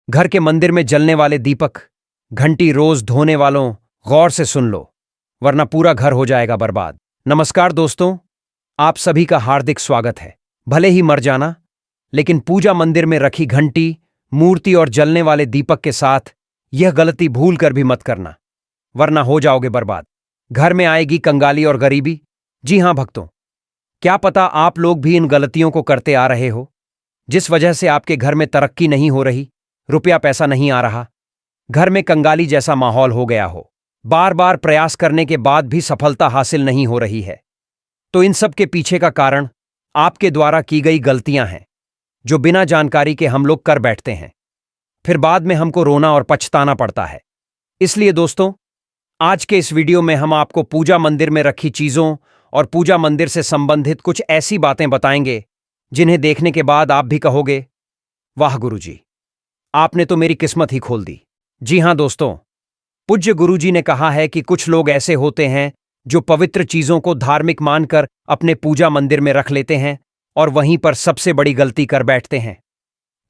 घर के मंदिर में जलने वाले दीपक, घंटी रोज धोने वालों, गौर से सुन लो, वरना पूरा घर हो जाएगा बर्बाद। नमस्कार दोस्तों, आप सभी का हार्दिक स्वागत है। भले ही मर जाना, लेकिन पूजा मंदिर में रखी घंटी, मूर्ति और जलने वाले दीपक के साथ यह गलती भूल कर भी मत करना, वरना हो जाओगे बर्बाद। घर में आएगी कंगाली और गरीबी। जी हां भक्तों, क्या पता आप लोग भी इन गलतियों को करते आ रहे हो, जिस वजह से आपके घर में तरक्की नहीं हो रही, रुपया पैसा नहीं आ रहा, घर में कंगाली जैसा माहौल हो गया हो, बार बार प्रयास करने के बाद भी सफलता हासिल नहीं हो रही है। तो इन सब के पीछे का कारण आपके द्वारा की गई गलतियां हैं, जो बिना जानकारी के हम लोग कर बैठते हैं, फिर बाद में हमको रोना और पछताना पड़ता है। इसलिए दोस्तों, आज के इस वीडियो में हम आपको पूजा मंदिर में रखी चीजों और पूजा मंदिर से संबंधित कुछ ऐसी बातें बताएंगे जिन्हें देखने के बाद आप भी कहोगे, वाह गुरुजी, आपने तो मेरी किस्मत ही खोल दी। जी हां दोस्तों, पूज्य गुरुजी ने कहा है कि कुछ लोग ऐसे होते हैं जो पवित्र चीजों को धार्मिक मानकर अपने पूजा मंदिर में रख लेते हैं और वहीं पर सबसे बड़ी गलती कर बैठते हैं।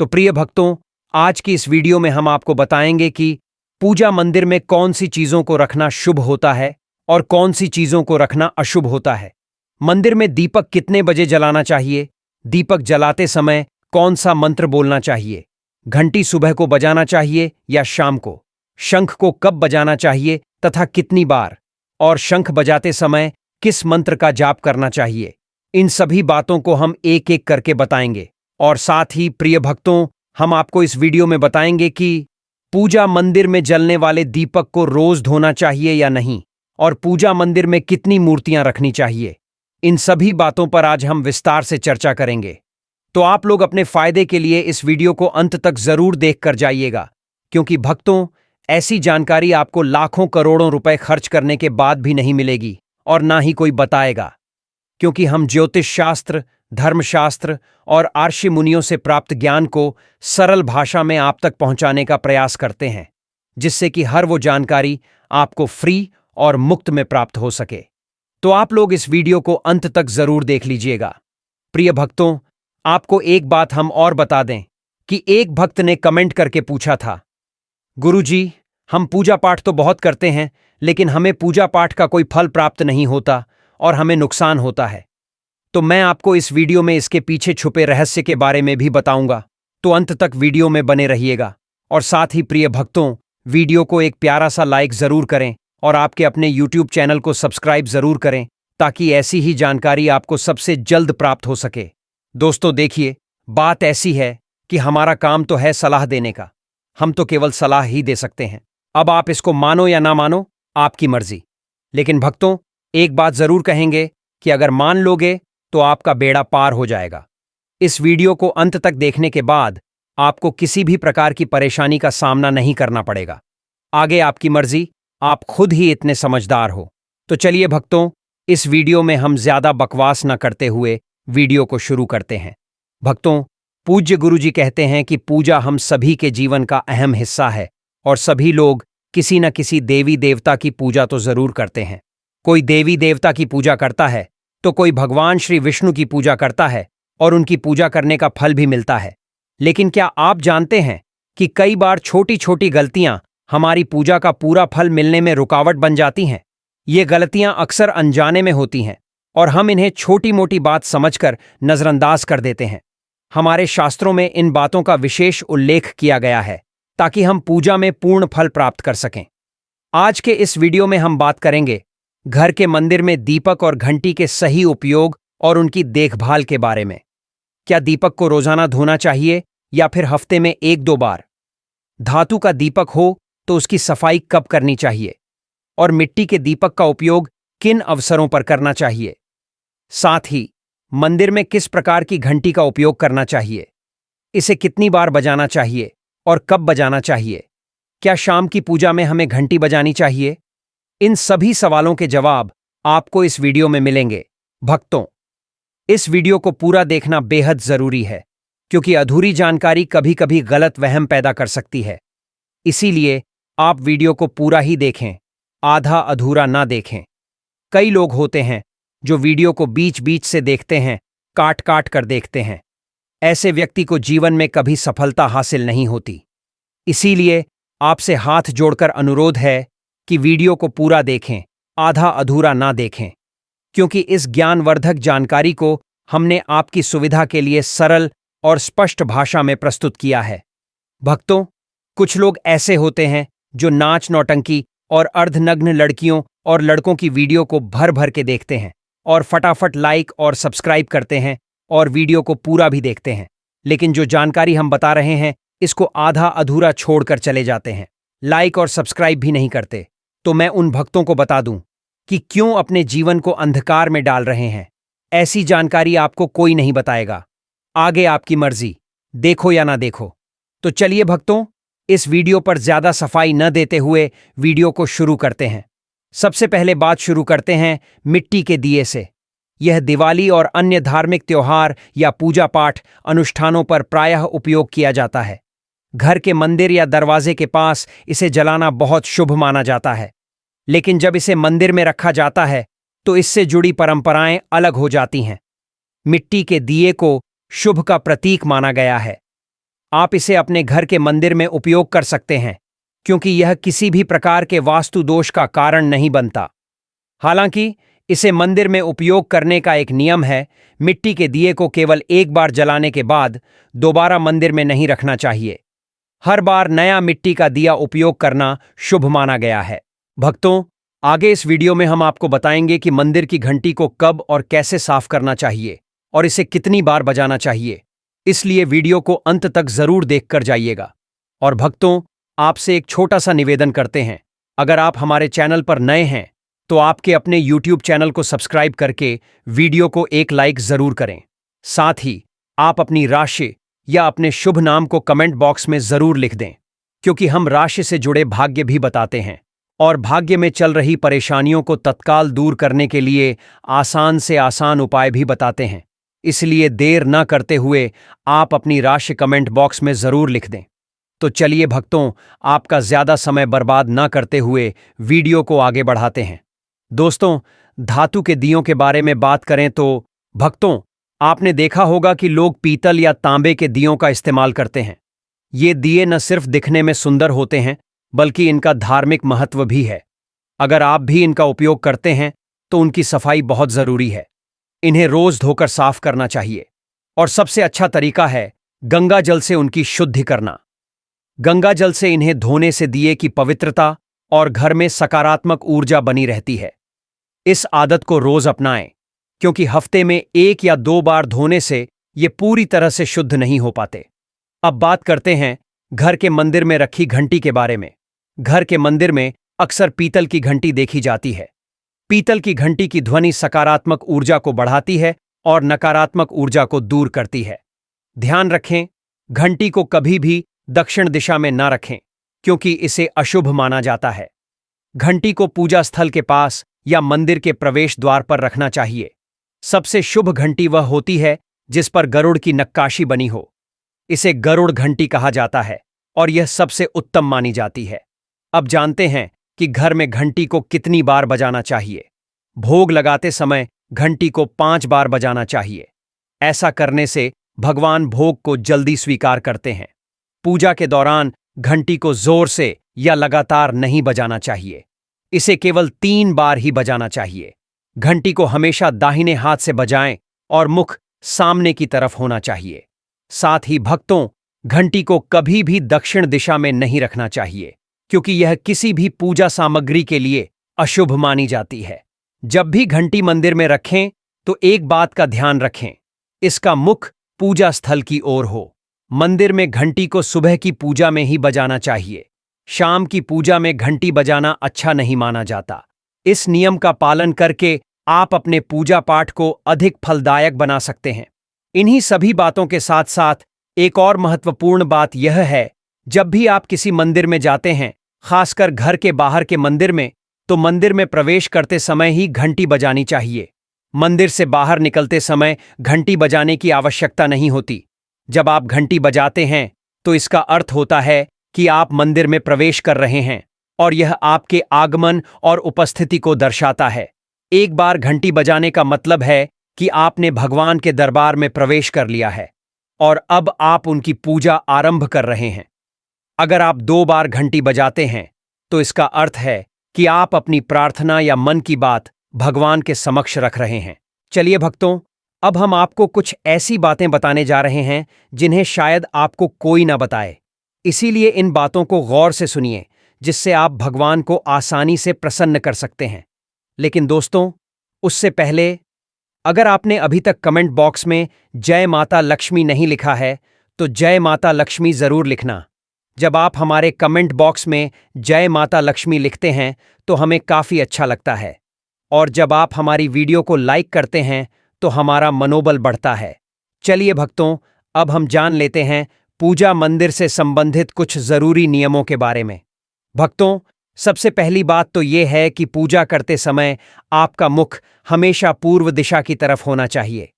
तो प्रिय भक्तों, आज की इस वीडियो में हम आपको बताएंगे कि पूजा मंदिर में कौन सी चीजों को रखना शुभ होता है और कौन सी चीजों को रखना अशुभ होता है। मंदिर में दीपक कितने बजे जलाना चाहिए, दीपक जलाते समय कौन सा मंत्र बोलना चाहिए, घंटी सुबह को बजाना चाहिए या शाम को, शंख को कब बजाना चाहिए तथा कितनी बार, और शंख बजाते समय किस मंत्र का जाप करना चाहिए, इन सभी बातों को हम एक एक करके बताएंगे। और साथ ही प्रिय भक्तों, हम आपको इस वीडियो में बताएंगे कि पूजा मंदिर में जलने वाले दीपक को रोज धोना चाहिए या नहीं, और पूजा मंदिर में कितनी मूर्तियां रखनी चाहिए। इन सभी बातों पर आज हम विस्तार से चर्चा करेंगे। तो आप लोग अपने फायदे के लिए इस वीडियो को अंत तक जरूर देख कर जाइएगा, क्योंकि भक्तों, ऐसी जानकारी आपको लाखों करोड़ों रुपए खर्च करने के बाद भी नहीं मिलेगी और ना ही कोई बताएगा, क्योंकि हम ज्योतिष शास्त्र, धर्मशास्त्र और आर्षि मुनियों से प्राप्त ज्ञान को सरल भाषा में आप तक पहुंचाने का प्रयास करते हैं, जिससे कि हर वो जानकारी आपको फ्री और मुफ्त में प्राप्त हो सके। तो आप लोग इस वीडियो को अंत तक जरूर देख लीजिएगा। प्रिय भक्तों, आपको एक बात हम और बता दें कि एक भक्त ने कमेंट करके पूछा था, गुरुजी, हम पूजा पाठ तो बहुत करते हैं, लेकिन हमें पूजा पाठ का कोई फल प्राप्त नहीं होता और हमें नुकसान होता है। तो मैं आपको इस वीडियो में इसके पीछे छुपे रहस्य के बारे में भी बताऊंगा, तो अंत तक वीडियो में बने रहिएगा। और साथ ही प्रिय भक्तों, वीडियो को एक प्यारा सा लाइक जरूर करें और आपके अपने YouTube चैनल को सब्सक्राइब जरूर करें, ताकि ऐसी ही जानकारी आपको सबसे जल्द प्राप्त हो सके। दोस्तों देखिए, बात ऐसी है कि हमारा काम तो है सलाह देने का, हम तो केवल सलाह ही दे सकते हैं। अब आप इसको मानो या ना मानो, आपकी मर्जी। लेकिन भक्तों, एक बात जरूर कहेंगे कि अगर मान लोगे तो आपका बेड़ा पार हो जाएगा। इस वीडियो को अंत तक देखने के बाद आपको किसी भी प्रकार की परेशानी का सामना नहीं करना पड़ेगा। आगे आपकी मर्जी, आप खुद ही इतने समझदार हो। तो चलिए भक्तों, इस वीडियो में हम ज्यादा बकवास न करते हुए वीडियो को शुरू करते हैं। भक्तों, पूज्य गुरुजी कहते हैं कि पूजा हम सभी के जीवन का अहम हिस्सा है और सभी लोग किसी न किसी देवी देवता की पूजा तो जरूर करते हैं। कोई देवी देवता की पूजा करता है तो कोई भगवान श्री विष्णु की पूजा करता है और उनकी पूजा करने का फल भी मिलता है। लेकिन क्या आप जानते हैं कि कई बार छोटी छोटी गलतियां हमारी पूजा का पूरा फल मिलने में रुकावट बन जाती हैं। ये गलतियां अक्सर अनजाने में होती हैं और हम इन्हें छोटी मोटी बात समझकर नजरअंदाज कर देते हैं। हमारे शास्त्रों में इन बातों का विशेष उल्लेख किया गया है, ताकि हम पूजा में पूर्ण फल प्राप्त कर सकें। आज के इस वीडियो में हम बात करेंगे घर के मंदिर में दीपक और घंटी के सही उपयोग और उनकी देखभाल के बारे में। क्या दीपक को रोजाना धोना चाहिए या फिर हफ्ते में 1-2 बार? धातु का दीपक हो तो उसकी सफाई कब करनी चाहिए, और मिट्टी के दीपक का उपयोग किन अवसरों पर करना चाहिए? साथ ही मंदिर में किस प्रकार की घंटी का उपयोग करना चाहिए, इसे कितनी बार बजाना चाहिए और कब बजाना चाहिए? क्या शाम की पूजा में हमें घंटी बजानी चाहिए? इन सभी सवालों के जवाब आपको इस वीडियो में मिलेंगे। भक्तों, इस वीडियो को पूरा देखना बेहद जरूरी है, क्योंकि अधूरी जानकारी कभी कभी गलत वहम पैदा कर सकती है। इसीलिए आप वीडियो को पूरा ही देखें, आधा अधूरा ना देखें। कई लोग होते हैं जो वीडियो को बीच बीच से देखते हैं, काट काट कर देखते हैं। ऐसे व्यक्ति को जीवन में कभी सफलता हासिल नहीं होती। इसीलिए आपसे हाथ जोड़कर अनुरोध है कि वीडियो को पूरा देखें, आधा अधूरा ना देखें, क्योंकि इस ज्ञानवर्धक जानकारी को हमने आपकी सुविधा के लिए सरल और स्पष्ट भाषा में प्रस्तुत किया है। भक्तों, कुछ लोग ऐसे होते हैं जो नाच नौटंकी और अर्धनग्न लड़कियों और लड़कों की वीडियो को भर भर के देखते हैं और फटाफट लाइक और सब्सक्राइब करते हैं और वीडियो को पूरा भी देखते हैं, लेकिन जो जानकारी हम बता रहे हैं इसको आधा अधूरा छोड़कर चले जाते हैं, लाइक और सब्सक्राइब भी नहीं करते। तो मैं उन भक्तों को बता दूं कि क्यों अपने जीवन को अंधकार में डाल रहे हैं। ऐसी जानकारी आपको कोई नहीं बताएगा। आगे आपकी मर्जी, देखो या ना देखो। तो चलिए भक्तों, इस वीडियो पर ज्यादा सफाई न देते हुए वीडियो को शुरू करते हैं। सबसे पहले बात शुरू करते हैं मिट्टी के दिए से। यह दिवाली और अन्य धार्मिक त्योहार या पूजा पाठ अनुष्ठानों पर प्रायः उपयोग किया जाता है। घर के मंदिर या दरवाजे के पास इसे जलाना बहुत शुभ माना जाता है, लेकिन जब इसे मंदिर में रखा जाता है तो इससे जुड़ी परंपराएं अलग हो जाती हैं। मिट्टी के दिए को शुभ का प्रतीक माना गया है। आप इसे अपने घर के मंदिर में उपयोग कर सकते हैं, क्योंकि यह किसी भी प्रकार के वास्तु दोष का कारण नहीं बनता। हालांकि इसे मंदिर में उपयोग करने का एक नियम है। मिट्टी के दिए को केवल एक बार जलाने के बाद दोबारा मंदिर में नहीं रखना चाहिए। हर बार नया मिट्टी का दिया उपयोग करना शुभ माना गया है। भक्तों, आगे इस वीडियो में हम आपको बताएंगे कि मंदिर की घंटी को कब और कैसे साफ करना चाहिए और इसे कितनी बार बजाना चाहिए। इसलिए वीडियो को अंत तक जरूर देखकर जाइएगा। और भक्तों, आपसे एक छोटा सा निवेदन करते हैं, अगर आप हमारे चैनल पर नए हैं तो आपके अपने YouTube चैनल को सब्सक्राइब करके वीडियो को एक लाइक जरूर करें। साथ ही आप अपनी राशि या अपने शुभ नाम को कमेंट बॉक्स में जरूर लिख दें, क्योंकि हम राशि से जुड़े भाग्य भी बताते हैं और भाग्य में चल रही परेशानियों को तत्काल दूर करने के लिए आसान से आसान उपाय भी बताते हैं। इसलिए देर न करते हुए आप अपनी राशि कमेंट बॉक्स में जरूर लिख दें। तो चलिए भक्तों, आपका ज्यादा समय बर्बाद न करते हुए वीडियो को आगे बढ़ाते हैं। दोस्तों, धातु के दियों के बारे में बात करें तो भक्तों, आपने देखा होगा कि लोग पीतल या तांबे के दियों का इस्तेमाल करते हैं। ये दिए न सिर्फ दिखने में सुंदर होते हैं, बल्कि इनका धार्मिक महत्व भी है। अगर आप भी इनका उपयोग करते हैं तो उनकी सफाई बहुत जरूरी है। इन्हें रोज धोकर साफ करना चाहिए और सबसे अच्छा तरीका है गंगा जल से उनकी शुद्धि करना। गंगा जल से इन्हें धोने से दिए की पवित्रता और घर में सकारात्मक ऊर्जा बनी रहती है। इस आदत को रोज अपनाएं, क्योंकि हफ्ते में 1 या 2 बार धोने से ये पूरी तरह से शुद्ध नहीं हो पाते। अब बात करते हैं घर के मंदिर में रखी घंटी के बारे में। घर के मंदिर में अक्सर पीतल की घंटी देखी जाती है। पीतल की घंटी की ध्वनि सकारात्मक ऊर्जा को बढ़ाती है और नकारात्मक ऊर्जा को दूर करती है। ध्यान रखें, घंटी को कभी भी दक्षिण दिशा में न रखें, क्योंकि इसे अशुभ माना जाता है। घंटी को पूजा स्थल के पास या मंदिर के प्रवेश द्वार पर रखना चाहिए। सबसे शुभ घंटी वह होती है जिस पर गरुड़ की नक्काशी बनी हो। इसे गरुड़ घंटी कहा जाता है और यह सबसे उत्तम मानी जाती है। अब जानते हैं कि घर में घंटी को कितनी बार बजाना चाहिए। भोग लगाते समय घंटी को 5 बार बजाना चाहिए। ऐसा करने से भगवान भोग को जल्दी स्वीकार करते हैं। पूजा के दौरान घंटी को जोर से या लगातार नहीं बजाना चाहिए। इसे केवल 3 बार ही बजाना चाहिए। घंटी को हमेशा दाहिने हाथ से बजाएं और मुख सामने की तरफ होना चाहिए। साथ ही भक्तों, घंटी को कभी भी दक्षिण दिशा में नहीं रखना चाहिए, क्योंकि यह किसी भी पूजा सामग्री के लिए अशुभ मानी जाती है। जब भी घंटी मंदिर में रखें तो एक बात का ध्यान रखें, इसका मुख पूजा स्थल की ओर हो। मंदिर में घंटी को सुबह की पूजा में ही बजाना चाहिए। शाम की पूजा में घंटी बजाना अच्छा नहीं माना जाता। इस नियम का पालन करके आप अपने पूजा पाठ को अधिक फलदायक बना सकते हैं। इन्हीं सभी बातों के साथ साथ एक और महत्वपूर्ण बात यह है, जब भी आप किसी मंदिर में जाते हैं, खासकर घर के बाहर के मंदिर में, तो मंदिर में प्रवेश करते समय ही घंटी बजानी चाहिए। मंदिर से बाहर निकलते समय घंटी बजाने की आवश्यकता नहीं होती। जब आप घंटी बजाते हैं तो इसका अर्थ होता है कि आप मंदिर में प्रवेश कर रहे हैं और यह आपके आगमन और उपस्थिति को दर्शाता है। एक बार घंटी बजाने का मतलब है कि आपने भगवान के दरबार में प्रवेश कर लिया है और अब आप उनकी पूजा आरंभ कर रहे हैं। अगर आप 2 बार घंटी बजाते हैं तो इसका अर्थ है कि आप अपनी प्रार्थना या मन की बात भगवान के समक्ष रख रहे हैं। चलिए भक्तों, अब हम आपको कुछ ऐसी बातें बताने जा रहे हैं जिन्हें शायद आपको कोई ना बताए। इसीलिए इन बातों को गौर से सुनिए, जिससे आप भगवान को आसानी से प्रसन्न कर सकते हैं। लेकिन दोस्तों, उससे पहले अगर आपने अभी तक कमेंट बॉक्स में जय माता लक्ष्मी नहीं लिखा है तो जय माता लक्ष्मी जरूर लिखना। जब आप हमारे कमेंट बॉक्स में जय माता लक्ष्मी लिखते हैं तो हमें काफी अच्छा लगता है, और जब आप हमारी वीडियो को लाइक करते हैं तो हमारा मनोबल बढ़ता है। चलिए भक्तों, अब हम जान लेते हैं पूजा मंदिर से संबंधित कुछ जरूरी नियमों के बारे में। भक्तों, सबसे पहली बात तो यह है कि पूजा करते समय आपका मुख हमेशा पूर्व दिशा की तरफ होना चाहिए।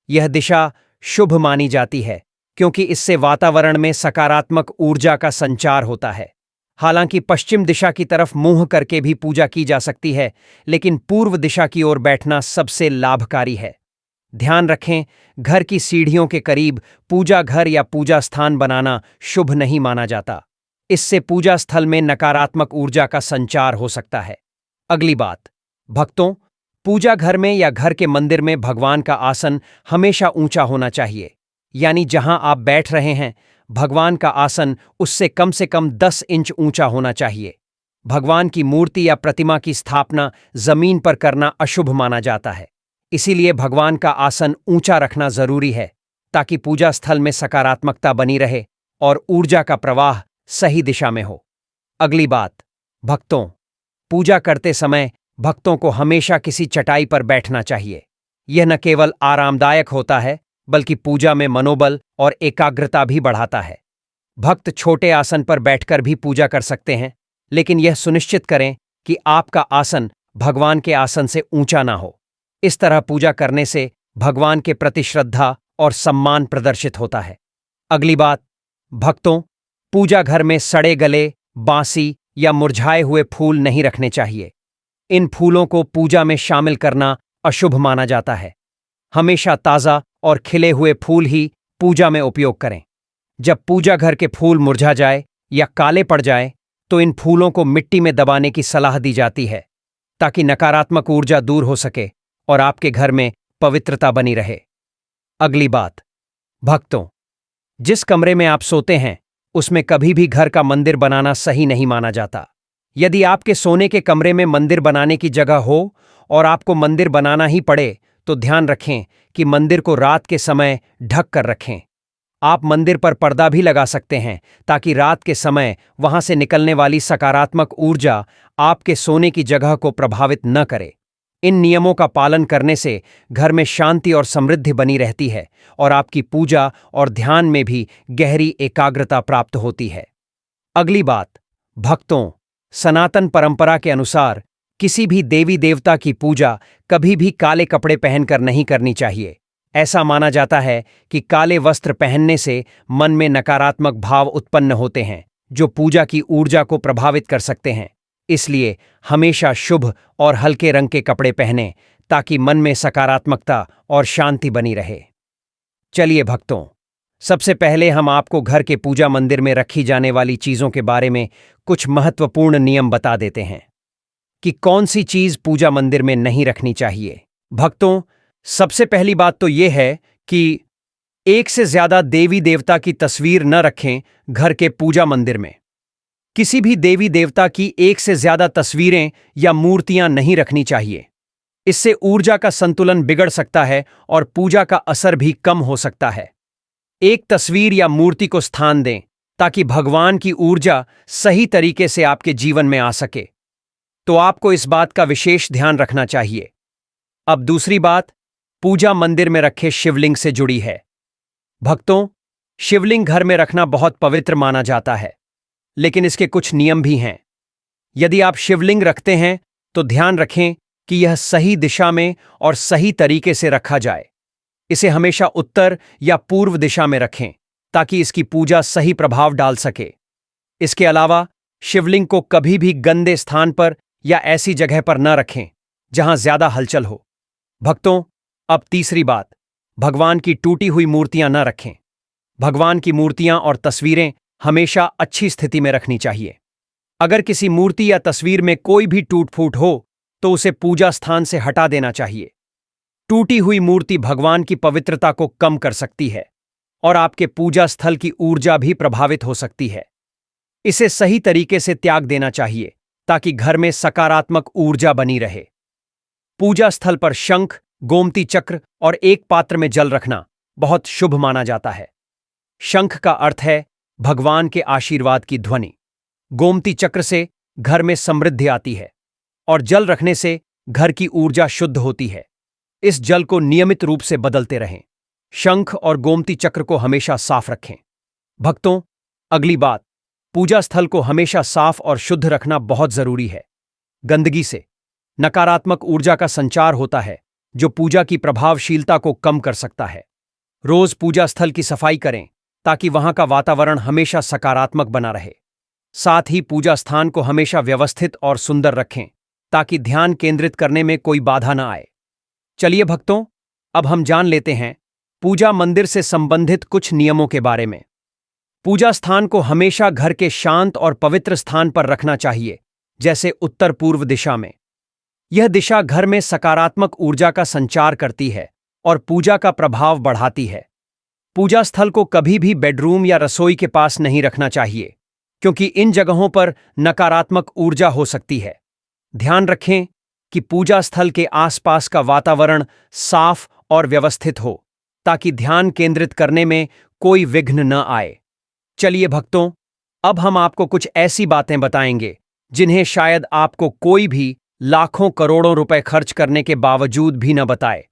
यह दिशा शुभ मानी जाती है क्योंकि इससे वातावरण में सकारात्मक ऊर्जा का संचार होता है। हालांकि पश्चिम दिशा की तरफ मुंह करके भी पूजा की जा सकती है, लेकिन पूर्व दिशा की ओर बैठना सबसे लाभकारी है। ध्यान रखें, घर की सीढ़ियों के करीब पूजा घर या पूजा स्थान बनाना शुभ नहीं माना जाता। इससे पूजा स्थल में नकारात्मक ऊर्जा का संचार हो सकता है। अगली बात, भक्तों, पूजा घर में या घर के मंदिर में भगवान का आसन हमेशा ऊंचा होना चाहिए। यानी जहां आप बैठ रहे हैं, भगवान का आसन उससे कम से कम 10 इंच ऊंचा होना चाहिए। भगवान की मूर्ति या प्रतिमा की स्थापना जमीन पर करना अशुभ माना जाता है। इसीलिए भगवान का आसन ऊंचा रखना जरूरी है ताकि पूजा स्थल में सकारात्मकता बनी रहे और ऊर्जा का प्रवाह सही दिशा में हो। अगली बात, भक्तों, पूजा करते समय भक्तों को हमेशा किसी चटाई पर बैठना चाहिए। यह न केवल आरामदायक होता है बल्कि पूजा में मनोबल और एकाग्रता भी बढ़ाता है। भक्त छोटे आसन पर बैठकर भी पूजा कर सकते हैं, लेकिन यह सुनिश्चित करें कि आपका आसन भगवान के आसन से ऊंचा ना हो। इस तरह पूजा करने से भगवान के प्रति श्रद्धा और सम्मान प्रदर्शित होता है। अगली बात, भक्तों, पूजा घर में सड़े गले, बासी या मुरझाए हुए फूल नहीं रखने चाहिए। इन फूलों को पूजा में शामिल करना अशुभ माना जाता है। हमेशा ताज़ा और खिले हुए फूल ही पूजा में उपयोग करें। जब पूजा घर के फूल मुरझा जाए या काले पड़ जाए तो इन फूलों को मिट्टी में दबाने की सलाह दी जाती है ताकि नकारात्मक ऊर्जा दूर हो सके और आपके घर में पवित्रता बनी रहे। अगली बात, भक्तों, जिस कमरे में आप सोते हैं उसमें कभी भी घर का मंदिर बनाना सही नहीं माना जाता। यदि आपके सोने के कमरे में मंदिर बनाने की जगह हो और आपको मंदिर बनाना ही पड़े तो ध्यान रखें कि मंदिर को रात के समय ढक कर रखें। आप मंदिर पर पर्दा भी लगा सकते हैं ताकि रात के समय वहां से निकलने वाली सकारात्मक ऊर्जा आपके सोने की जगह को प्रभावित न करे। इन नियमों का पालन करने से घर में शांति और समृद्धि बनी रहती है और आपकी पूजा और ध्यान में भी गहरी एकाग्रता प्राप्त होती है। अगली बात, भक्तों, सनातन परंपरा के अनुसार किसी भी देवी देवता की पूजा कभी भी काले कपड़े पहनकर नहीं करनी चाहिए। ऐसा माना जाता है कि काले वस्त्र पहनने से मन में नकारात्मक भाव उत्पन्न होते हैं जो पूजा की ऊर्जा को प्रभावित कर सकते हैं। इसलिए हमेशा शुभ और हल्के रंग के कपड़े पहनें ताकि मन में सकारात्मकता और शांति बनी रहे। चलिए भक्तों, सबसे पहले हम आपको घर के पूजा मंदिर में रखी जाने वाली चीजों के बारे में कुछ महत्वपूर्ण नियम बता देते हैं कि कौन सी चीज पूजा मंदिर में नहीं रखनी चाहिए। भक्तों, सबसे पहली बात तो यह है कि एक से ज्यादा देवी देवता की तस्वीर न रखें घर के पूजा मंदिर में। किसी भी देवी देवता की एक से ज्यादा तस्वीरें या मूर्तियां नहीं रखनी चाहिए। इससे ऊर्जा का संतुलन बिगड़ सकता है और पूजा का असर भी कम हो सकता है। एक तस्वीर या मूर्ति को स्थान दें ताकि भगवान की ऊर्जा सही तरीके से आपके जीवन में आ सके। तो आपको इस बात का विशेष ध्यान रखना चाहिए। अब दूसरी बात पूजा मंदिर में रखे शिवलिंग से जुड़ी है। भक्तों, शिवलिंग घर में रखना बहुत पवित्र माना जाता है, लेकिन इसके कुछ नियम भी हैं। यदि आप शिवलिंग रखते हैं तो ध्यान रखें कि यह सही दिशा में और सही तरीके से रखा जाए। इसे हमेशा उत्तर या पूर्व दिशा में रखें ताकि इसकी पूजा सही प्रभाव डाल सके। इसके अलावा शिवलिंग को कभी भी गंदे स्थान पर या ऐसी जगह पर न रखें जहां ज्यादा हलचल हो। भक्तों, अब तीसरी बात, भगवान की टूटी हुई मूर्तियां न रखें। भगवान की मूर्तियां और तस्वीरें हमेशा अच्छी स्थिति में रखनी चाहिए। अगर किसी मूर्ति या तस्वीर में कोई भी टूट फूट हो तो उसे पूजा स्थान से हटा देना चाहिए। टूटी हुई मूर्ति भगवान की पवित्रता को कम कर सकती है और आपके पूजा स्थल की ऊर्जा भी प्रभावित हो सकती है। इसे सही तरीके से त्याग देना चाहिए ताकि घर में सकारात्मक ऊर्जा बनी रहे। पूजा स्थल पर शंख, गोमती चक्र और एक पात्र में जल रखना बहुत शुभ माना जाता है। शंख का अर्थ है भगवान के आशीर्वाद की ध्वनि। गोमती चक्र से घर में समृद्धि आती है और जल रखने से घर की ऊर्जा शुद्ध होती है। इस जल को नियमित रूप से बदलते रहें। शंख और गोमती चक्र को हमेशा साफ रखें। भक्तों, अगली बात, पूजा स्थल को हमेशा साफ और शुद्ध रखना बहुत जरूरी है। गंदगी से नकारात्मक ऊर्जा का संचार होता है जो पूजा की प्रभावशीलता को कम कर सकता है। रोज पूजा स्थल की सफाई करें ताकि वहां का वातावरण हमेशा सकारात्मक बना रहे। साथ ही पूजा स्थान को हमेशा व्यवस्थित और सुंदर रखें ताकि ध्यान केंद्रित करने में कोई बाधा न आए। चलिए भक्तों, अब हम जान लेते हैं पूजा मंदिर से संबंधित कुछ नियमों के बारे में। पूजा स्थान को हमेशा घर के शांत और पवित्र स्थान पर रखना चाहिए, जैसे उत्तर पूर्व दिशा में। यह दिशा घर में सकारात्मक ऊर्जा का संचार करती है और पूजा का प्रभाव बढ़ाती है। पूजा स्थल को कभी भी बेडरूम या रसोई के पास नहीं रखना चाहिए, क्योंकि इन जगहों पर नकारात्मक ऊर्जा हो सकती है। ध्यान रखें कि पूजा स्थल के आसपास का वातावरण साफ और व्यवस्थित हो ताकि ध्यान केंद्रित करने में कोई विघ्न न आए। चलिए भक्तों, अब हम आपको कुछ ऐसी बातें बताएंगे जिन्हें शायद आपको कोई भी लाखों करोड़ों रुपए खर्च करने के बावजूद भी न बताए।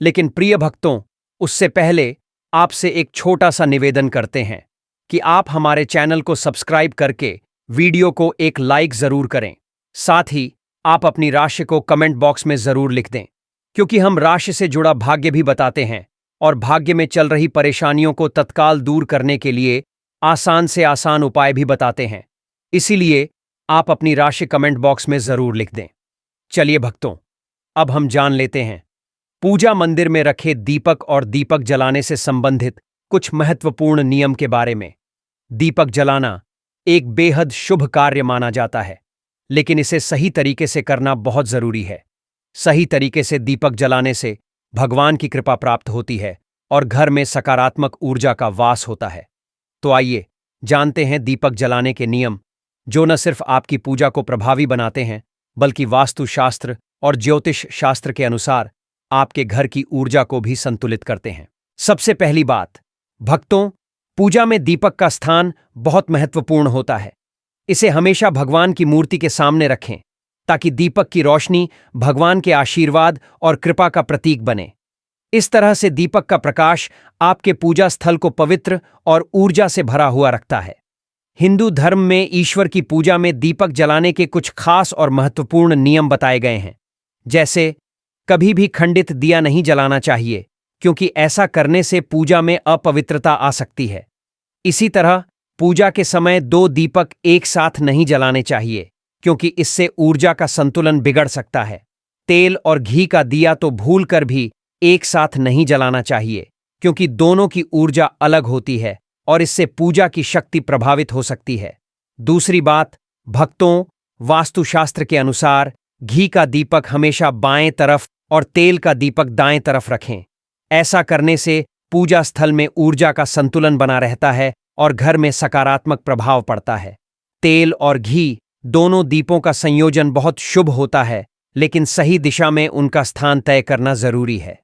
लेकिन प्रिय भक्तों, उससे पहले आपसे एक छोटा सा निवेदन करते हैं कि आप हमारे चैनल को सब्सक्राइब करके वीडियो को एक लाइक जरूर करें। साथ ही आप अपनी राशि को कमेंट बॉक्स में जरूर लिख दें, क्योंकि हम राशि से जुड़ा भाग्य भी बताते हैं और भाग्य में चल रही परेशानियों को तत्काल दूर करने के लिए आसान से आसान उपाय भी बताते हैं। इसीलिए आप अपनी राशि कमेंट बॉक्स में जरूर लिख दें। चलिए भक्तों, अब हम जान लेते हैं पूजा मंदिर में रखे दीपक और दीपक जलाने से संबंधित कुछ महत्वपूर्ण नियम के बारे में। दीपक जलाना एक बेहद शुभ कार्य माना जाता है, लेकिन इसे सही तरीके से करना बहुत जरूरी है। सही तरीके से दीपक जलाने से भगवान की कृपा प्राप्त होती है और घर में सकारात्मक ऊर्जा का वास होता है। तो आइए जानते हैं दीपक जलाने के नियम, जो न सिर्फ आपकी पूजा को प्रभावी बनाते हैं, बल्कि वास्तुशास्त्र और ज्योतिष शास्त्र के अनुसार आपके घर की ऊर्जा को भी संतुलित करते हैं। सबसे पहली बात, भक्तों, पूजा में दीपक का स्थान बहुत महत्वपूर्ण होता है। इसे हमेशा भगवान की मूर्ति के सामने रखें ताकि दीपक की रोशनी भगवान के आशीर्वाद और कृपा का प्रतीक बने। इस तरह से दीपक का प्रकाश आपके पूजा स्थल को पवित्र और ऊर्जा से भरा हुआ रखता है। हिंदू धर्म में ईश्वर की पूजा में दीपक जलाने के कुछ खास और महत्वपूर्ण नियम बताए गए हैं। जैसे, कभी भी खंडित दिया नहीं जलाना चाहिए, क्योंकि ऐसा करने से पूजा में अपवित्रता आ सकती है। इसी तरह पूजा के समय 2 दीपक एक साथ नहीं जलाने चाहिए, क्योंकि इससे ऊर्जा का संतुलन बिगड़ सकता है। तेल और घी का दिया तो भूलकर भी एक साथ नहीं जलाना चाहिए, क्योंकि दोनों की ऊर्जा अलग होती है और इससे पूजा की शक्ति प्रभावित हो सकती है। दूसरी बात, भक्तों, वास्तुशास्त्र के अनुसार घी का दीपक हमेशा बाएं तरफ और तेल का दीपक दाएं तरफ रखें। ऐसा करने से पूजा स्थल में ऊर्जा का संतुलन बना रहता है और घर में सकारात्मक प्रभाव पड़ता है। तेल और घी दोनों दीपों का संयोजन बहुत शुभ होता है, लेकिन सही दिशा में उनका स्थान तय करना जरूरी है।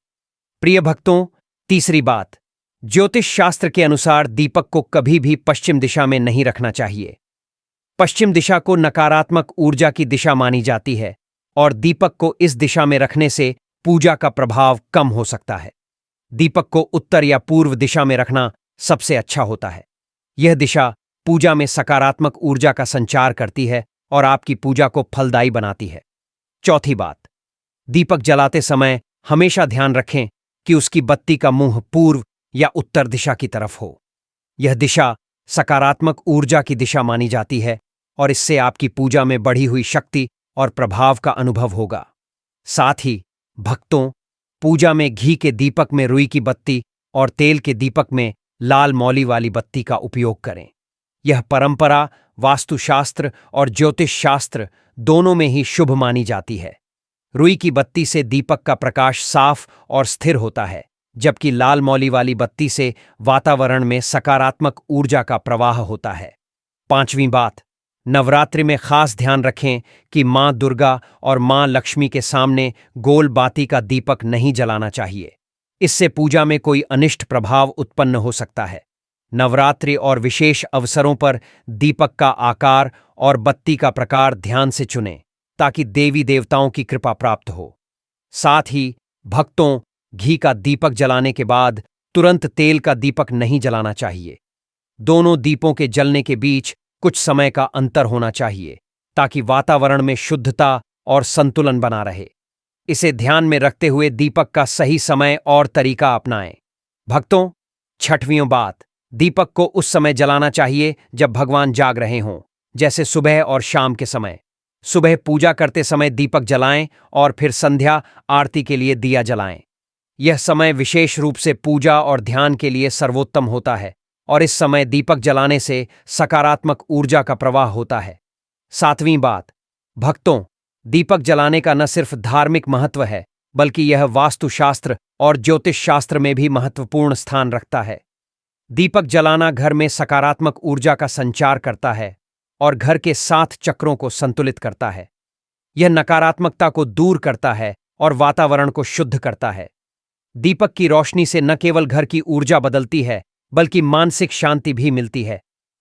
प्रिय भक्तों, तीसरी बात, ज्योतिष शास्त्र के अनुसार दीपक को कभी भी पश्चिम दिशा में नहीं रखना चाहिए। पश्चिम दिशा को नकारात्मक ऊर्जा की दिशा मानी जाती है और दीपक को इस दिशा में रखने से पूजा का प्रभाव कम हो सकता है। दीपक को उत्तर या पूर्व दिशा में रखना सबसे अच्छा होता है। यह दिशा पूजा में सकारात्मक ऊर्जा का संचार करती है और आपकी पूजा को फलदायी बनाती है। चौथी बात, दीपक जलाते समय हमेशा ध्यान रखें कि उसकी बत्ती का मुंह पूर्व या उत्तर दिशा की तरफ हो। यह दिशा सकारात्मक ऊर्जा की दिशा मानी जाती है और इससे आपकी पूजा में बढ़ी हुई शक्ति और प्रभाव का अनुभव होगा। साथ ही भक्तों, पूजा में घी के दीपक में रुई की बत्ती और तेल के दीपक में लाल मौली वाली बत्ती का उपयोग करें। यह परंपरा वास्तुशास्त्र और ज्योतिष शास्त्र दोनों में ही शुभ मानी जाती है। रुई की बत्ती से दीपक का प्रकाश साफ और स्थिर होता है, जबकि लाल मौली वाली बत्ती से वातावरण में सकारात्मक ऊर्जा का प्रवाह होता है। पांचवीं बात, नवरात्रि में खास ध्यान रखें कि मां दुर्गा और मां लक्ष्मी के सामने गोल बाती का दीपक नहीं जलाना चाहिए। इससे पूजा में कोई अनिष्ट प्रभाव उत्पन्न हो सकता है। नवरात्रि और विशेष अवसरों पर दीपक का आकार और बत्ती का प्रकार ध्यान से चुनें ताकि देवी देवताओं की कृपा प्राप्त हो। साथ ही भक्तों, घी का दीपक जलाने के बाद तुरंत तेल का दीपक नहीं जलाना चाहिए। दोनों दीपों के जलने के बीच कुछ समय का अंतर होना चाहिए ताकि वातावरण में शुद्धता और संतुलन बना रहे। इसे ध्यान में रखते हुए दीपक का सही समय और तरीका अपनाएं। भक्तों, छठवीं बात, दीपक को उस समय जलाना चाहिए जब भगवान जाग रहे हों, जैसे सुबह और शाम के समय। सुबह पूजा करते समय दीपक जलाएं और फिर संध्या आरती के लिए दिया जलाएं। यह समय विशेष रूप से पूजा और ध्यान के लिए सर्वोत्तम होता है और इस समय दीपक जलाने से सकारात्मक ऊर्जा का प्रवाह होता है। सातवीं बात, भक्तों, दीपक जलाने का न सिर्फ धार्मिक महत्व है, बल्कि यह वास्तुशास्त्र और ज्योतिष शास्त्र में भी महत्वपूर्ण स्थान रखता है। दीपक जलाना घर में सकारात्मक ऊर्जा का संचार करता है और घर के 7 चक्रों को संतुलित करता है। यह नकारात्मकता को दूर करता है और वातावरण को शुद्ध करता है। दीपक की रोशनी से न केवल घर की ऊर्जा बदलती है, बल्कि मानसिक शांति भी मिलती है।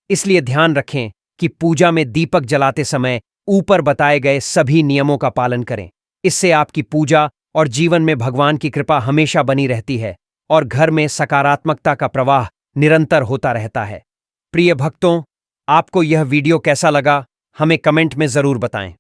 इसलिए ध्यान रखें कि पूजा में दीपक जलाते समय ऊपर बताए गए सभी नियमों का पालन करें। इससे आपकी पूजा और जीवन में भगवान की कृपा हमेशा बनी रहती है और घर में सकारात्मकता का प्रवाह निरंतर होता रहता है। प्रिय भक्तों, आपको यह वीडियो कैसा लगा, हमें कमेंट में जरूर बताएं।